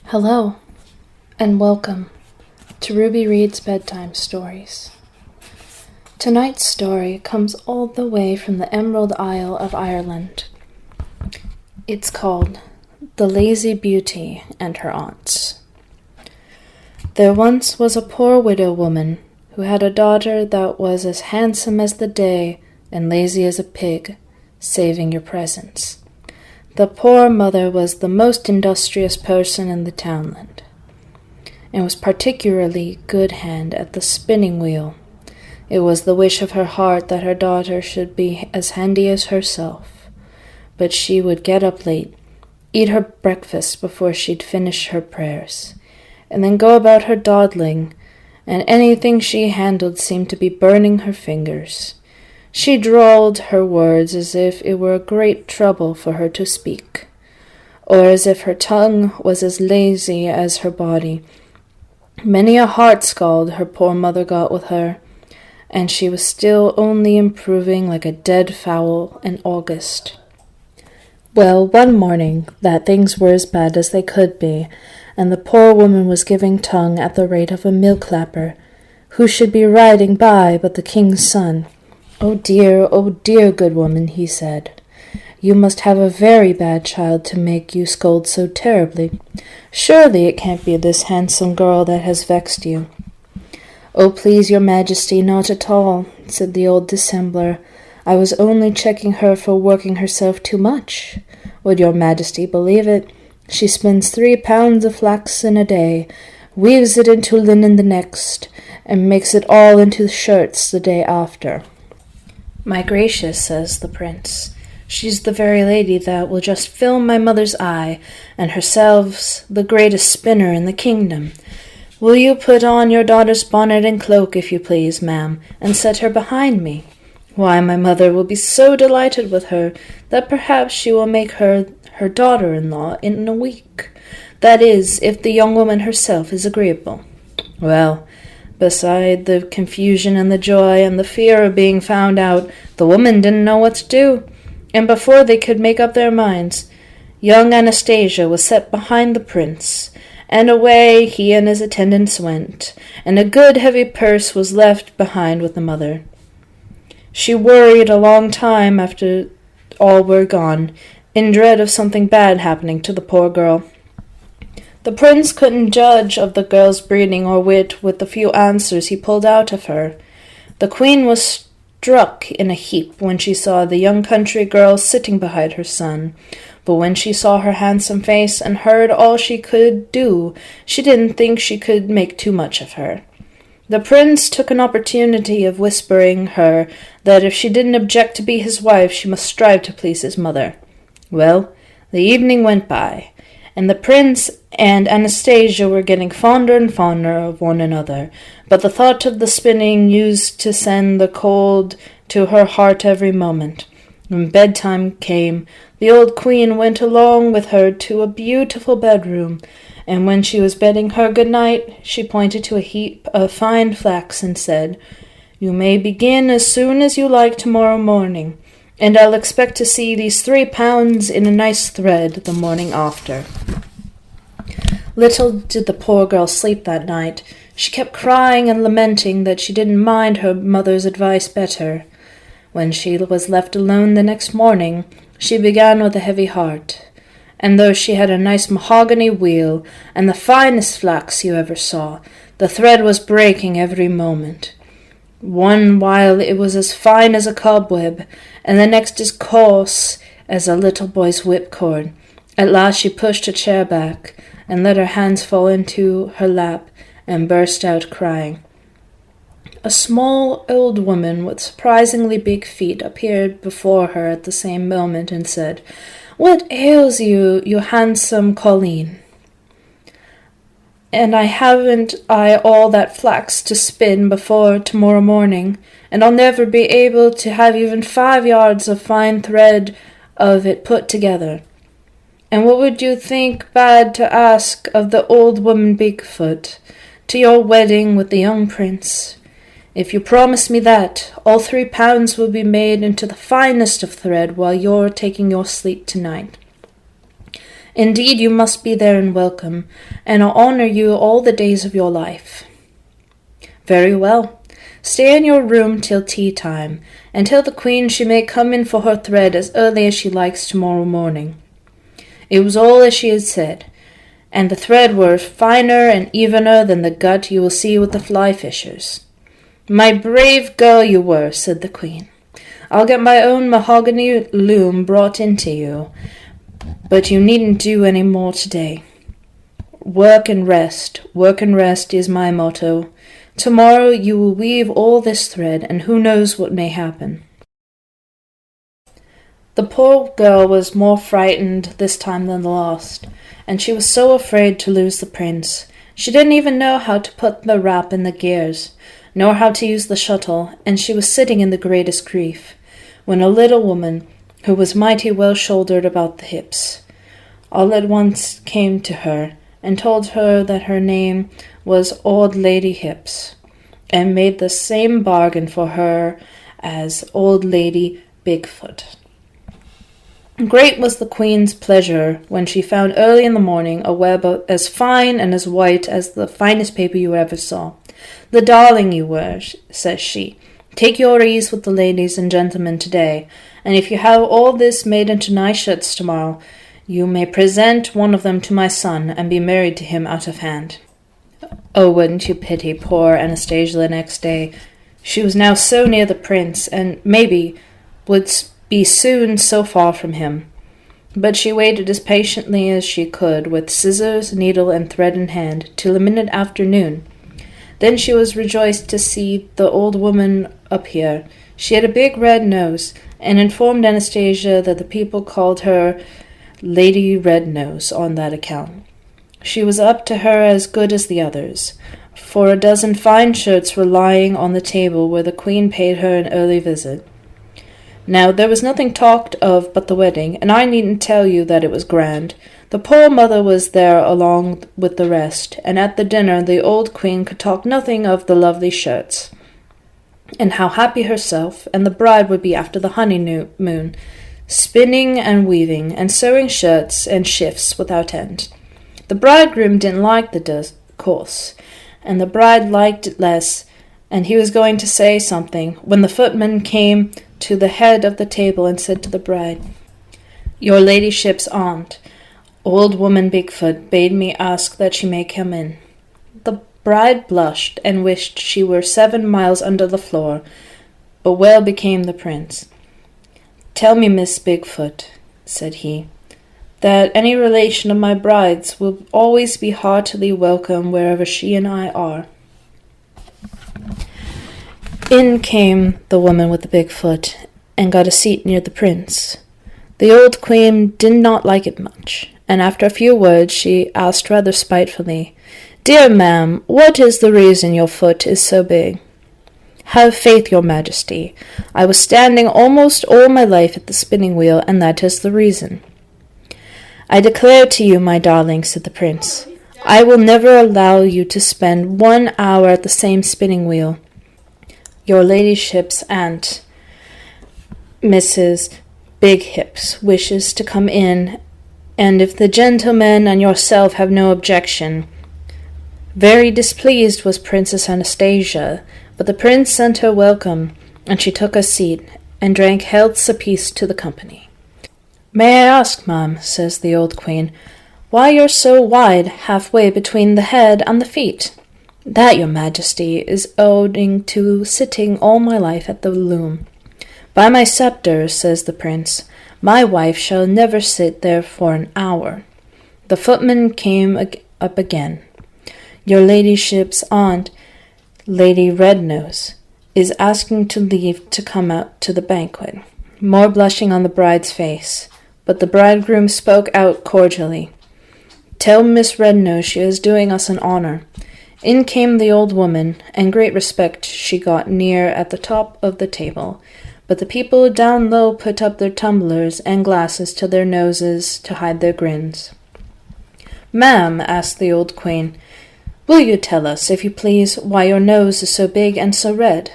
Hello, and welcome to Ruby Reads Bedtime Stories. Tonight's story comes all the way from the Emerald Isle of Ireland. It's called The Lazy Beauty and Her Aunts. There once was a poor widow woman who had a daughter that was as handsome as the day and lazy as a pig, saving your presence. The poor mother was the most industrious person in the townland, and was particularly good hand at the spinning wheel. It was the wish of her heart that her daughter should be as handy as herself, but she would get up late, eat her breakfast before she'd finish her prayers, and then go about her dawdling, and anything she handled seemed to be burning her fingers. She drawled her words as if it were a great trouble for her to speak, or as if her tongue was as lazy as her body. Many a heart scald her poor mother got with her, and she was still only improving like a dead fowl in August. Well, one morning that things were as bad as they could be, and the poor woman was giving tongue at the rate of a mill-clapper. Who should be riding by but the king's son? Oh dear, good woman," he said. "You must have a very bad child to make you scold so terribly. Surely it can't be this handsome girl that has vexed you." "Oh, please your majesty, not at all," said the old dissembler. "I was only checking her for working herself too much. Would your majesty believe it? She spins 3 pounds of flax in a day, weaves it into linen the next, and makes it all into shirts the day after." "My gracious," says the prince, "she's the very lady that will just fill my mother's eye, and herself's the greatest spinner in the kingdom. Will you put on your daughter's bonnet and cloak, if you please, ma'am, and set her behind me? Why, my mother will be so delighted with her that perhaps she will make her daughter-in-law in a week. That is, if the young woman herself is agreeable." Well, beside the confusion and the joy and the fear of being found out, the woman didn't know what to do, and before they could make up their minds, young Anastasia was set behind the prince, and away he and his attendants went, and a good heavy purse was left behind with the mother. She worried a long time after all were gone, in dread of something bad happening to the poor girl. The prince couldn't judge of the girl's breeding or wit with the few answers he pulled out of her. The queen was struck in a heap when she saw the young country girl sitting beside her son, but when she saw her handsome face and heard all she could do, she didn't think she could make too much of her. The prince took an opportunity of whispering her that if she didn't object to be his wife, she must strive to please his mother. Well, the evening went by, and the prince and Anastasia were getting fonder and fonder of one another, but the thought of the spinning used to send the cold to her heart every moment. When bedtime came, the old queen went along with her to a beautiful bedroom, and when she was bidding her good night, she pointed to a heap of fine flax and said, "You may begin as soon as you like tomorrow morning, and I'll expect to see these 3 pounds in a nice thread the morning after." Little did the poor girl sleep that night. She kept crying and lamenting that she didn't mind her mother's advice better. When she was left alone the next morning, she began with a heavy heart, and though she had a nice mahogany wheel and the finest flax you ever saw, the thread was breaking every moment. One while it was as fine as a cobweb, and the next as coarse as a little boy's whipcord. At last she pushed a chair back, and let her hands fall into her lap, and burst out crying. A small old woman with surprisingly big feet appeared before her at the same moment, and said, "What ails you, you handsome colleen? And haven't I all that flax to spin before tomorrow morning, and I'll never be able to have even 5 yards of fine thread of it put together. And what would you think bad to ask of the old woman Bigfoot, to your wedding with the young prince? If you promise me that, all 3 pounds will be made into the finest of thread while you're taking your sleep tonight." Indeed, you must be there and welcome, and I'll honor you all the days of your life." "Very well. Stay in your room till tea time, and tell the queen she may come in for her thread as early as she likes tomorrow morning." It was all as she had said, and the thread were finer and evener than the gut you will see with the fly fishers. "My brave girl you were," said the queen. "I'll get my own mahogany loom brought in to you, but you needn't do any more today. Work and rest is my motto. Tomorrow you will weave all this thread, and who knows what may happen." The poor girl was more frightened this time than the last, and she was so afraid to lose the prince. She didn't even know how to put the wrap in the gears, nor how to use the shuttle, and she was sitting in the greatest grief, when a little woman, who was mighty well-shouldered about the hips, all at once came to her, and told her that her name was Old Lady Hips, and made the same bargain for her as Old Lady Bigfoot. Great was the queen's pleasure when she found early in the morning a web as fine and as white as the finest paper you ever saw. "The darling you were," says she. "Take your ease with the ladies and gentlemen today, and if you have all this made into nice shirts tomorrow, you may present one of them to my son and be married to him out of hand." Oh, wouldn't you pity poor Anastasia the next day? She was now so near the prince, and maybe would be soon so far from him. But she waited as patiently as she could, with scissors, needle, and thread in hand, till the minute afternoon. Then she was rejoiced to see the old woman appear. She had a big red nose, and informed Anastasia that the people called her Lady Red Nose on that account. She was up to her as good as the others, for a dozen fine shirts were lying on the table where the queen paid her an early visit. Now there was nothing talked of but the wedding, and I needn't tell you that it was grand. The poor mother was there along with the rest, and at the dinner the old queen could talk nothing of the lovely shirts, and how happy herself and the bride would be after the honeymoon, spinning and weaving, and sewing shirts and shifts without end. The bridegroom didn't like the discourse, and the bride liked it less, and he was going to say something, when the footman came to the head of the table and said to the bride, "Your ladyship's aunt, Old Woman Bigfoot, bade me ask that she may come in." The bride blushed and wished she were 7 miles under the floor, but well became the prince. "Tell me, Miss Bigfoot," said he, "that any relation of my bride's will always be heartily welcome wherever she and I are." In came the woman with the big foot, and got a seat near the prince. The old queen did not like it much, and after a few words she asked rather spitefully, "Dear ma'am, what is the reason your foot is so big?" "Have faith, your majesty. I was standing almost all my life at the spinning wheel, and that is the reason." "I declare to you, my darling," said the prince, "I will never allow you to spend 1 hour at the same spinning wheel. Your ladyship's aunt, Mrs. Big Hips, wishes to come in, and if the gentleman and yourself have no objection." Very displeased was Princess Anastasia, but the prince sent her welcome, and she took a seat, and drank healths apiece to the company. "May I ask, ma'am," says the old queen, "why you're so wide half-way between the head and the feet?" "That, your majesty, is owing to sitting all my life at the loom." "By my sceptre," says the prince, "my wife shall never sit there for an hour." The footman came up again. "Your ladyship's aunt, Lady Rednose, is asking to leave to come out to the banquet." More blushing on the bride's face, but the bridegroom spoke out cordially. "Tell Miss Rednose she is doing us an honour." In came the old woman, and great respect she got near at the top of the table, but the people down low put up their tumblers and glasses to their noses to hide their grins. "Ma'am," asked the old queen, "will you tell us, if you please, why your nose is so big and so red?"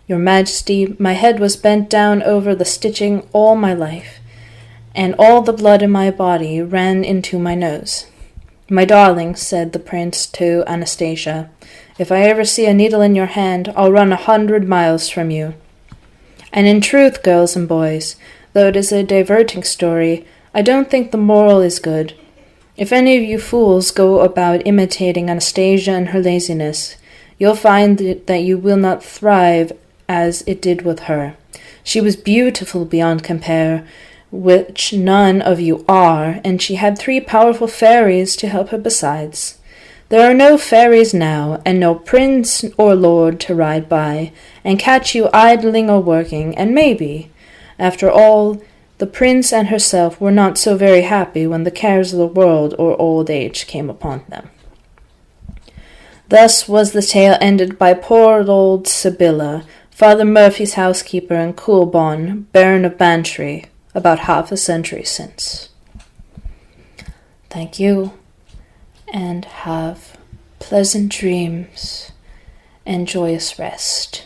"Your majesty, my head was bent down over the stitching all my life, and all the blood in my body ran into my nose. "My darling," said the prince to Anastasia, "if I ever see a needle in your hand, I'll run 100 miles from you." And in truth, girls and boys, though it is a diverting story, I don't think the moral is good. If any of you fools go about imitating Anastasia and her laziness, you'll find that you will not thrive as it did with her. She was beautiful beyond compare, which none of you are, and she had 3 powerful fairies to help her besides. There are no fairies now, and no prince or lord to ride by, and catch you idling or working, and maybe, after all, the prince and herself were not so very happy when the cares of the world or old age came upon them. Thus was the tale ended by poor old Sibylla, Father Murphy's housekeeper in Coulbon, Baron of Bantry, about half a century since. Thank you, and have pleasant dreams and joyous rest.